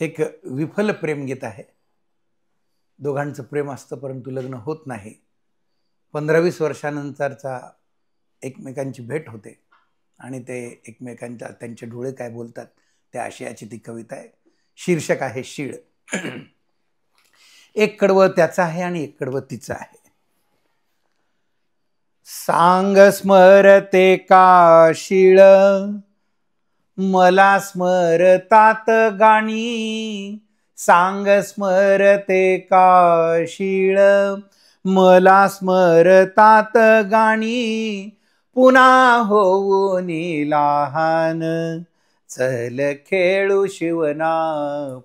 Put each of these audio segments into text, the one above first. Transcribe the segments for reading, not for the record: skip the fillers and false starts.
एक विफल प्रेमगीत आहे. दोघांचं प्रेम असतं परंतु लग्न होत नाही. 15-20 वर्षानंतरचा एकमेकांची भेट होते आणि ते एकमेकांच्या त्यांचे डोळे काय बोलतात त्या आशयाची ती कविता आहे. शीर्षक आहे शीळ. एक कडवं त्याचं आहे आणि एक कडवं तिचं आहे. सांग स्मरते का शीळ मला स्मरतात गाणी. सांग स्मरते का शीळ मला स्मरतात गाणी. पुन्हा होऊन लहान चल खेळू शिवना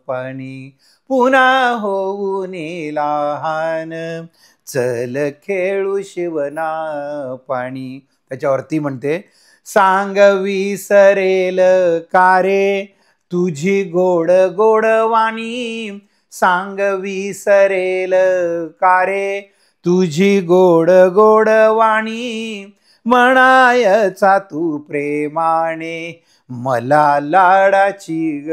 पाणी. पुन्हा होऊन लहान चल खेळू शिवना पाणी. त्याच्यावरती म्हणते, सांग विसरेल का रे तुझी गोड गोड वाणी. सांग विसरेल का रे तुझी गोड गोड वाणी. म्हणायचा तू प्रेमाने मला लाडाची ग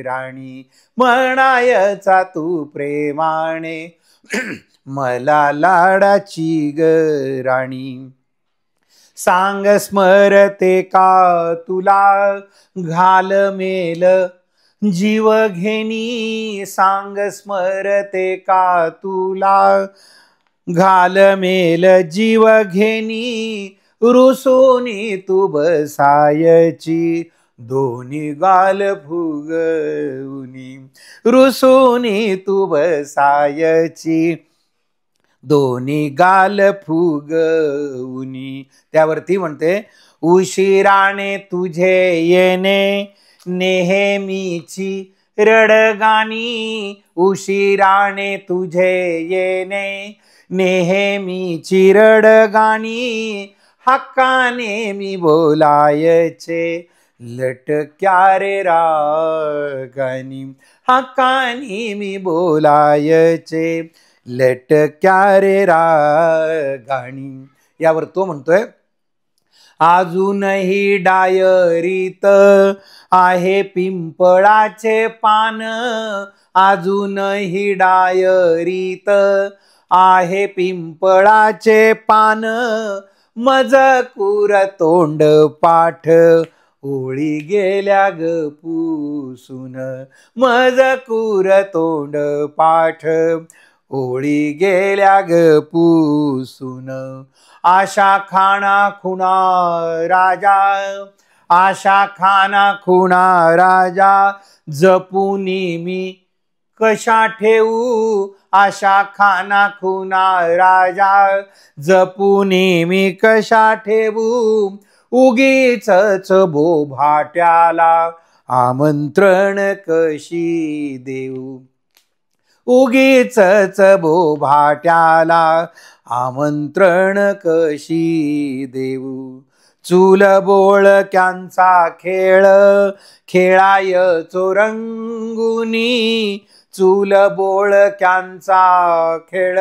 राणी. म्हणायचा तू प्रेमाने मला लाडाची ग राणी. सांग स्मरते का तुला घालमेल जीव घेणी. सांग स्मरते का तुला घालमेल जीव घेणी. रुसूनी तू बसायची दोन्ही गाल फुगवूनी. रुसूनी तू बसायची दोन्ही गाल फुगवूनी. त्यावरती म्हणते, उशिराने तुझे येणे नेहमीची रडगाणी. उशिराने तुझे येणे नेहमीची रडगाणी. हक्काने मी बोलायचे लटक्या रे रागानी. हक्काने मी बोलायचे लटक्या रे रागानी. यावर तो म्हणतोय, अजूनही डायरीत आहे पिंपळाचे पान. अजूनही डायरीत आहे पिंपळाचे पान. मजकूर तोंड पाठ ओळी गेल्या ग पुसून. मजकूर तोंड पाठ ओळी गेल्या ग पुसून. आशा खाना खुणा राजा. आशा खाना खुणा राजा जपुनी मी कशा ठेवू. आशा खाना खुना राजा जपुनी मी कशा ठेवू. उगीचच बोभाट्याला आमंत्रण कशी देऊ. उगीचच बोभाट्याला आमंत्रण कशी देऊ. चूल बोळक्यांचा खेळ खेळायचो रंगुनी. चूल बोळक्यांचा खेळ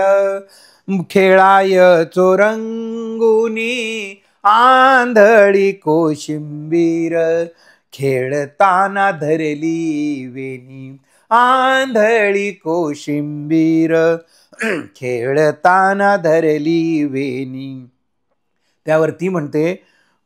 खेळायचो रंगुनी. आंधळी कोशिंबीर खेळताना धरली वेणी. आंधळी कोशिंबीर खेळताना धरली वेणी. त्यावरती म्हणते,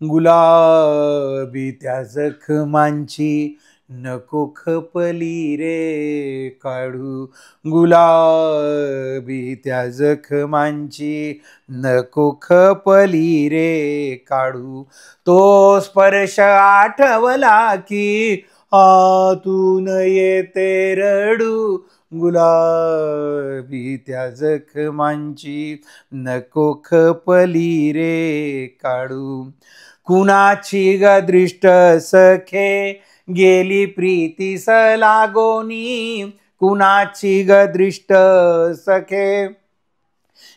गुलाबी त्या जखमांची नको खपली रे काढू. गुलाबी त्या जखमांची नको खपली रे काढू. तो स्पर्श आठवला की आतून येते रडू. गुलाबी त्या जखमांची नको खपली रे काढू. कुणाची ग दृष्ट सखे गेली प्रीतीस लागोनी. कुणाची ग दृष्ट सखे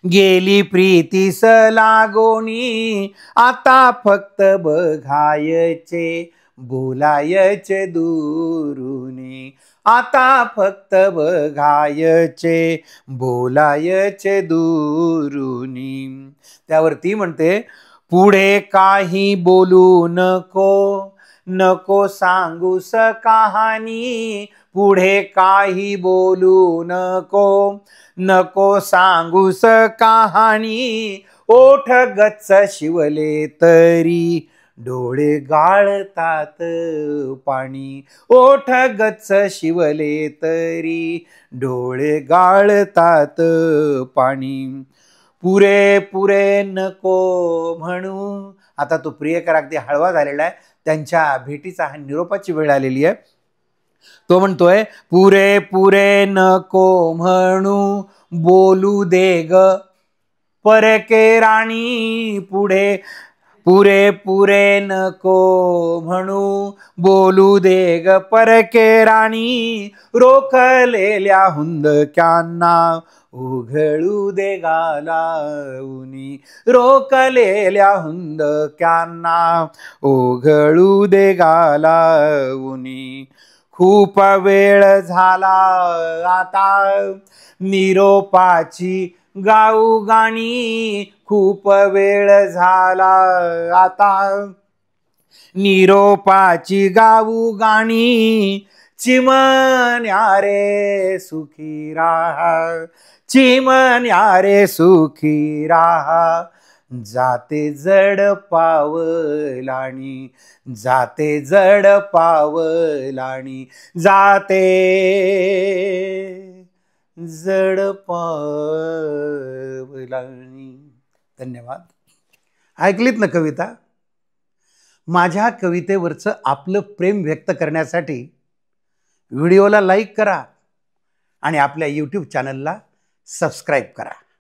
गेली प्रीतीस लागोनी. आता फक्त बघायचे बोलायचे दुरुनी. आता फक्त बघायचे बोलायचे दुरुनी. त्यावरती म्हणते, पुढे काही बोलू नको नको सांगूस कहाणी, पुढे काही बोलू नको. नको सांगूस कहाणी, ओठ गच्च शिवले तरी डोळे गाळतात पाणी. ओठ गच्च शिवले तरी डोळे गाळतात पाणी. पुरे पुरे नको म्हणू. आता तो प्रियकर अगदी हळवा झालेला आहे. त्यांच्या भेटीचा हा निरोपाची वेळ आलेली आहे. तो म्हणतोय, पुरे पुरे नको म्हणू, बोलू दे ग परके राणी पुढे. पुरे पुरे नको म्हणू, बोलू दे ग परके राणी. रोखलेल्या हुंदक्यांना उघळू दे गालाऊनी. रोखलेल्या हुंदक्यांना उघळू दे गालाऊनी. खूप वेळ झाला आता निरोपाची गाऊ गाणी. खूप वेळ झाला आता निरोपाची गाऊ गाणी. चिमण्या रे सुखी राहा, चिमण्या रे सुखी राहा. जाते जड पावलाणी, जाते जड पावलाणी, जाते जड पावलाणी. धन्यवाद. ऐकलीत ना कविता? माझ्या कवितेवरचं आपलं प्रेम व्यक्त करण्यासाठी व्हिडिओला लाईक करा आणि आपल्या YouTube चॅनलला सबस्क्राईब करा.